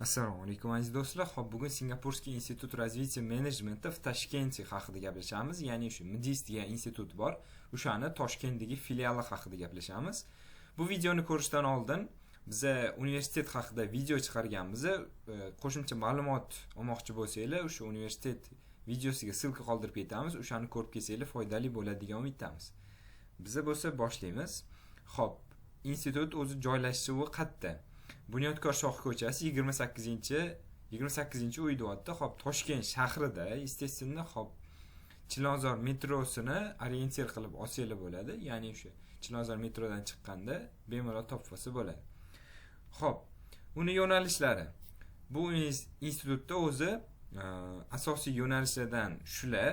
Assalomu alaykum aziz do'stlar. Xo'p, bugun Singapurskiy institut развития menejmenti в Toshkent haqida gaplashamiz. Ya'ni shu MDIS degan institut bor. O'shani Toshkentdagi filiali haqida gaplashamiz. Bu videoni ko'rishdan oldin biz universitet haqida video chiqarganmiz. Qo'shimcha ma'lumot olmoqchi bo'lsanglar, o'sha universitet videosiga ссылка qoldirib ketamiz. O'shani ko'rib kelsanglar foydali bo'ladi degan umiddamiz. Biz bo'lsa boshlaymiz. Xo'p, institut o'zi joylashuvi qayerda? Bunyodkor shoh ko'chasi 28-uy deyapti. Xo'p, Toshkent shahrida, естественно, xo'p, Chilonzor metrosini orientir qilib olsanglar bo'ladi. Ya'ni o'sha Chilonzor metrodan chiqqanda bemalol topib olsa bo'ladi. Xo'p, uni yo'nalishlari. Bu institutda o'zi asosiy yo'nalishlardan shular.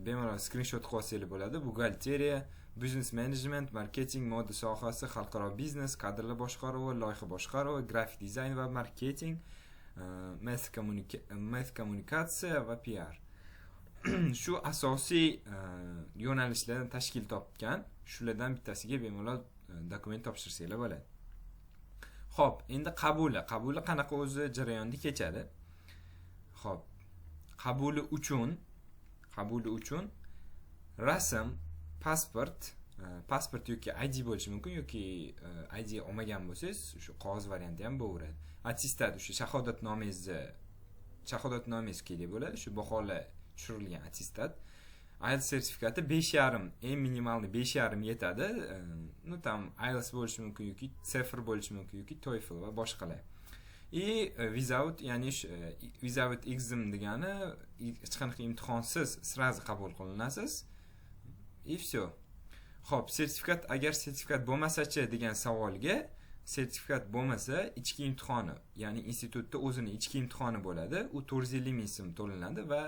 Bemalol screenshot qilib olsanglar bo'ladi. Buxgalteriya, business management, marketing, moda sohasi, xalqaro biznes, kadrlar boshqaruvi, loyiha boshqaruvi, grafik dizayn va marketing, mass kommunikatsiya va PR. Shu asosiy yo'nalishlardan tashkil topgan, shulardan bittasiga bemalol dokument topshirsanglar bo'ladi. Xo'p, endi qabuli qanaqa o'zi jarayonda kechadi? Xo'p, qabuli uchun rasm, pasport yoki ID bo'lishi mumkin yoki ID olmagan bo'lsangiz, shu qog'oz varianti ham bo'laveradi. Attestat, shu shahodatnomangiz kerak bo'ladi, shu baholar tushirilgan attestat. IELTS sertifikati 5.5, eng minimalni 5.5 yetadi. Tam IELTS bo'lishi mumkin yoki TOEFL bo'lishi mumkin yoki TOEFL va boshqalar. Without exam degani hech qanaqa imtihonsiz sразу qabul qilinasiz. Все. Xo'p, agar sertifikat bo'lmasa-chi degan savolga, sertifikat bo'lmasa, ichki imtihoni, ya'ni institutda o'zining ichki imtihoni bo'ladi. U 450 ming so'm to'lanadi va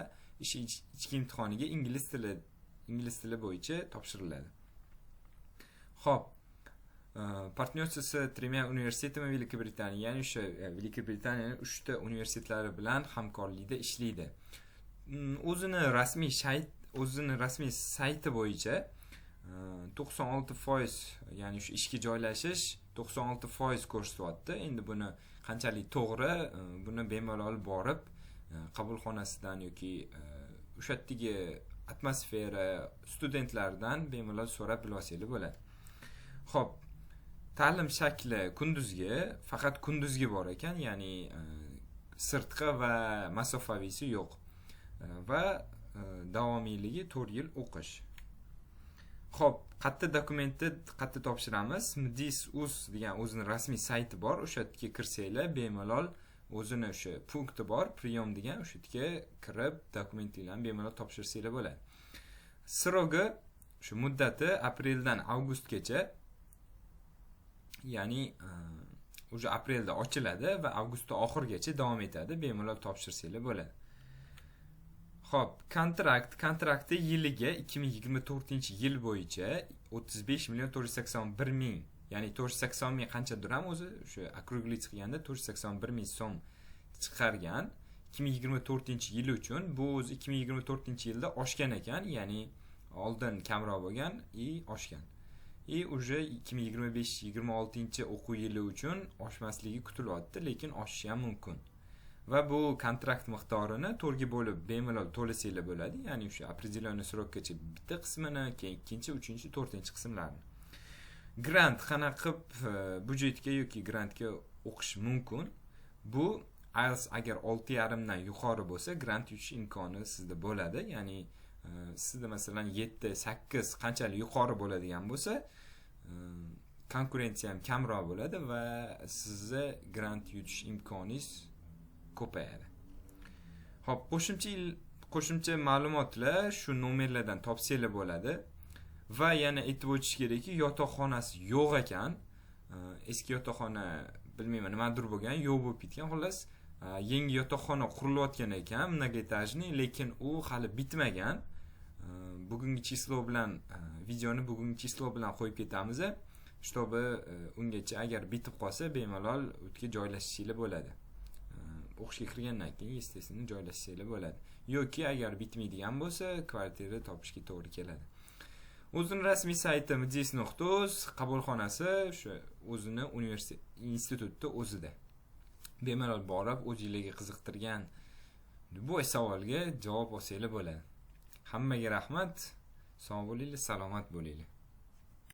ichki imtihoniga ingliz tili bo'yicha topshiriladi. Xo'p, partnyorsi с 3 universitetами Великобритании, ya'ni o'sha Velikobritaniyani 3 ta universitetlari bilan hamkorlikda ishlaydi. O'zining rasmiy sayti bo'yicha 96%, ya'ni shu ishga joylashish 96% ko'rsatyapti. Endi buni qanchalik to'g'ri, buni bemalol borib qabulxonasidan yoki o'sha yerdagi atmosfera, studentlardan bemalol so'rab bilsanglar bo'ladi. Xo'p, ta'lim shakli faqat kunduzgi bor ekan, ya'ni sirtqi va masofaviysi yo'q. Va davomiyligi 4 yil o'qish. Xo'p, qayerda topshiramiz? MDIS.uz degan o'zining rasmiy sayti bor. O'sha yerga kirsanglar bemalol o'zining o'sha punkti bor, priyom degan, o'sha yerga kirib dokumentlarni bemalol topshirsanglar bo'ladi. Srogi shu muddati apreldan avgustgacha, ya'ni o'sha aprelda ochiladi va avgustda oxirigacha davom etadi. Bemalol topshirsanglar bo'ladi. Xo'p, kontrakti yiliga 2024-yil bo'yicha 35.481.000, ya'ni 480.000 qancha diram o'zi o'sha округлить qilganda 481.000 so'm chiqargan. 2024-yil uchun bu o'zi 2024-yilda oshgan ekan, ya'ni oldin kamroq bo'lgan, oshgan. Уже 2025-26 o'quv yili uchun oshmasligi kutilyapti, lekin oshishi ham mumkin. Va bu kontrakt miqdorini 4 ga bo'lib bemalol to'lasanglar bo'ladi. Ya'ni o'sha определенный срокgacha bitta qismini, keyin ikkinchi, uchinchi, to'rtinchi qismlarni. Grant qanaqa qilib budjetga yoki grantga o'qish mumkin? Bu IELTS agar 6.5 dan yuqori bo'lsa, grant yutish imkoni sizda bo'ladi. Ya'ni sizda masalan 7, 8 qanchalik yuqori bo'ladigan bo'lsa, konkurensiya ham kamroq bo'ladi va sizga grant yutish imkoningiz ko'payadi. Xo'p, qo'shimcha ma'lumotlar shu nomerlardan topsanglar bo'ladi. Va yana aytib o'tish kerakki, yotoqxonasi yo'q ekan. Eski yotoqxona bilmayman nimadir bo'lgan, yo'q bo'lib ketgan. Xullas, yangi yotoqxona qurilayotgan ekan, mnogoetajniy, lekin u hali bitmagan. Videoni bugungi chislo bilan qo'yib ketamiz. Shtobi ungacha agar bitib qolsa, bemalol o'tga joylashishinglar bo'ladi. O'qishga kirgandan keyin естественно joylashsanglar bo'ladi. Yoki agar bitmaydigan bo'lsa, kvartira topishga to'g'ri keladi. O'zining rasmiy sayti MDIS.uz, qabulxonasi o'sha o'zining institutda o'zida. bemalol borib o'zingizga qiziqtirgan bo'y savolga javob olsanglar bo'ladi. Hammaga rahmat. Sog' bo'linglar, salomat bo'linglar.